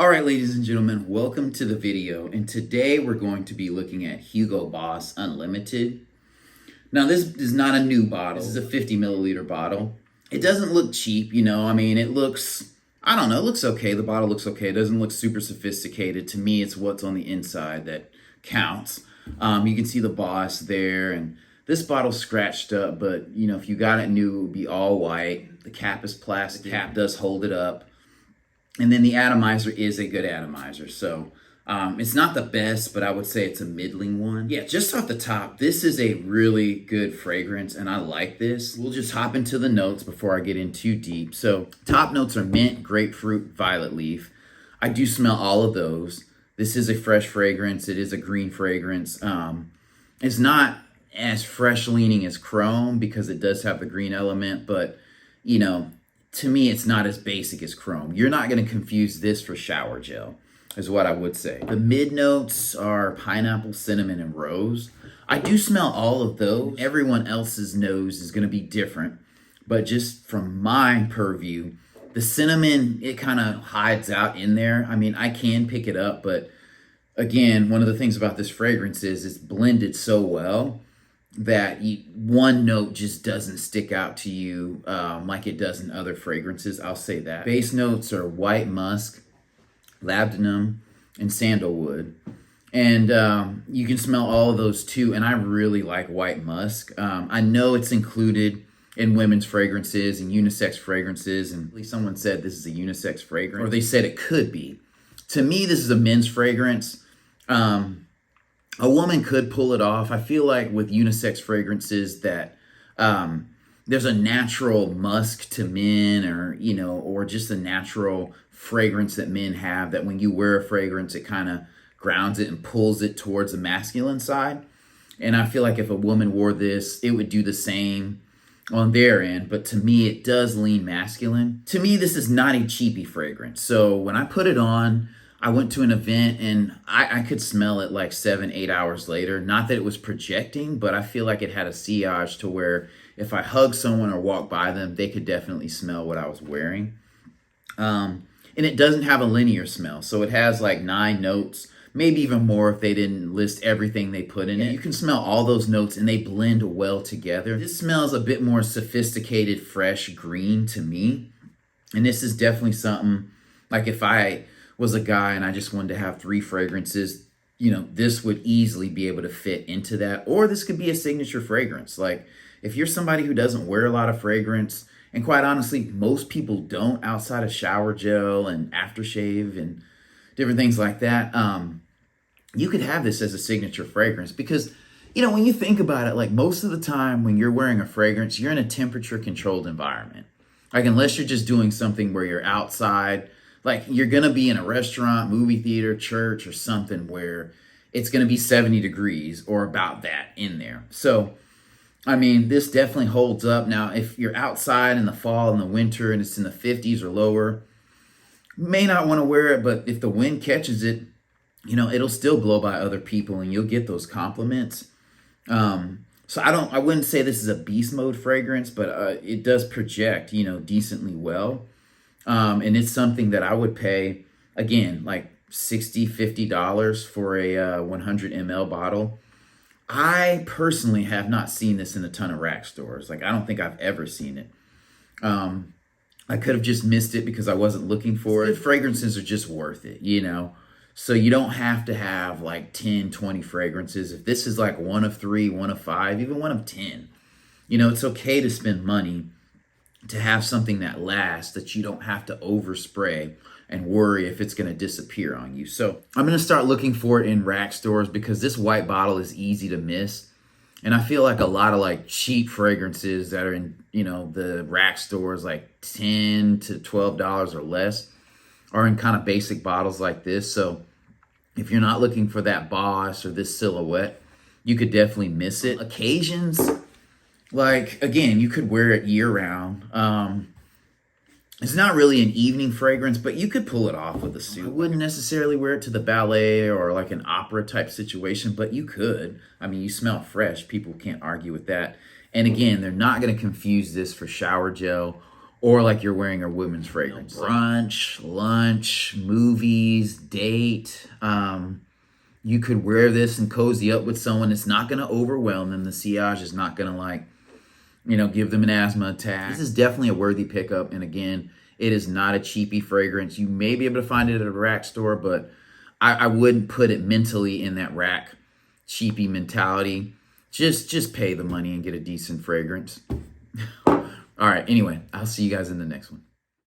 All right, ladies and gentlemen, welcome to the video. And today we're going to be looking at Hugo Boss Unlimited. Now, this is not a new bottle. This is a 50 milliliter bottle. It doesn't look cheap, it looks, I don't know, it looks okay. The bottle looks okay. It doesn't look super sophisticated. To me, it's what's on the inside that counts. You can see the Boss there, and this bottle's scratched up, but if you got it new, it would be all white. The cap is plastic. The cap does hold it up. And then the atomizer is a good atomizer. So it's not the best, but I would say it's a middling one. Yeah, just off the top, this is a really good fragrance, and I like this. We'll just hop into the notes before I get in too deep. So top notes are mint, grapefruit, violet leaf. I do smell all of those. This is a fresh fragrance. It is a green fragrance. It's not as fresh leaning as chrome because it does have the green element, but to me, it's not as basic as chrome. You're not going to confuse this for shower gel, is what I would say. The mid notes are pineapple, cinnamon, and rose. I do smell all of those. Everyone else's nose is going to be different, but just from my purview, the cinnamon, it kind of hides out in there. I mean, I can pick it up, but again, one of the things about this fragrance is it's blended so well that one note just doesn't stick out to you like it does in other fragrances. I'll say that. Base notes are white musk, labdanum, and sandalwood. And you can smell all of those too. And I really like white musk. I know it's included in women's fragrances and unisex fragrances. And at least someone said this is a unisex fragrance, or they said it could be. To me, this is a men's fragrance. A woman could pull it off. I feel like with unisex fragrances that there's a natural musk to men, or just a natural fragrance that men have, that when you wear a fragrance, it kind of grounds it and pulls it towards the masculine side. And I feel like if a woman wore this, it would do the same on their end. But to me, it does lean masculine. To me, this is not a cheapy fragrance. So when I put it on, I went to an event and I could smell it like 7-8 hours later. Not that it was projecting, but I feel like it had a sillage to where if I hugged someone or walked by them, they could definitely smell what I was wearing. And it doesn't have a linear smell. So it has like 9 notes, maybe even more if they didn't list everything they put in it. You can smell all those notes and they blend well together. This smells a bit more sophisticated, fresh green to me. And this is definitely something like if I was a guy and I just wanted to have 3 fragrances, this would easily be able to fit into that. Or this could be a signature fragrance. Like if you're somebody who doesn't wear a lot of fragrance, and quite honestly, most people don't outside of shower gel and aftershave and different things like that, you could have this as a signature fragrance because, when you think about it, like most of the time when you're wearing a fragrance, you're in a temperature controlled environment. Like unless you're just doing something where you're outside, like you're going to be in a restaurant, movie theater, church, or something where it's going to be 70 degrees or about that in there. So, I mean, this definitely holds up. Now, if you're outside in the fall and the winter and it's in the 50s or lower, you may not want to wear it, but if the wind catches it, it'll still blow by other people and you'll get those compliments. So I wouldn't say this is a beast mode fragrance, but it does project, decently well. And it's something that I would pay, again, like $60, $50 for a 100 ml bottle. I personally have not seen this in a ton of rack stores. Like, I don't think I've ever seen it. I could have just missed it because I wasn't looking for it. Fragrances are just worth it, So you don't have to have like 10, 20 fragrances. If this is like 1 of 3, 1 of 5, even 1 of 10, it's okay to spend money to have something that lasts, that you don't have to overspray and worry if it's going to disappear on you. So I'm going to start looking for it in rack stores because this white bottle is easy to miss. And I feel like a lot of like cheap fragrances that are in, the rack stores, like $10 to $12 or less, are in kind of basic bottles like this. So if you're not looking for that Boss or this silhouette, you could definitely miss it. Occasions, like, again, you could wear it year round. It's not really an evening fragrance, but you could pull it off with a suit. I wouldn't necessarily wear it to the ballet or like an opera type situation, but you could. I mean, you smell fresh. People can't argue with that. And again, they're not going to confuse this for shower gel or like you're wearing a women's fragrance. Brunch, lunch, movies, parties, date. You could wear this and cozy up with someone. It's not going to overwhelm them. The sillage is not going to, like, you know, give them an asthma attack. This is definitely a worthy pickup. And again, it is not a cheapy fragrance. You may be able to find it at a rack store, but I wouldn't put it mentally in that rack cheapy mentality. Just pay the money and get a decent fragrance. All right. Anyway, I'll see you guys in the next one.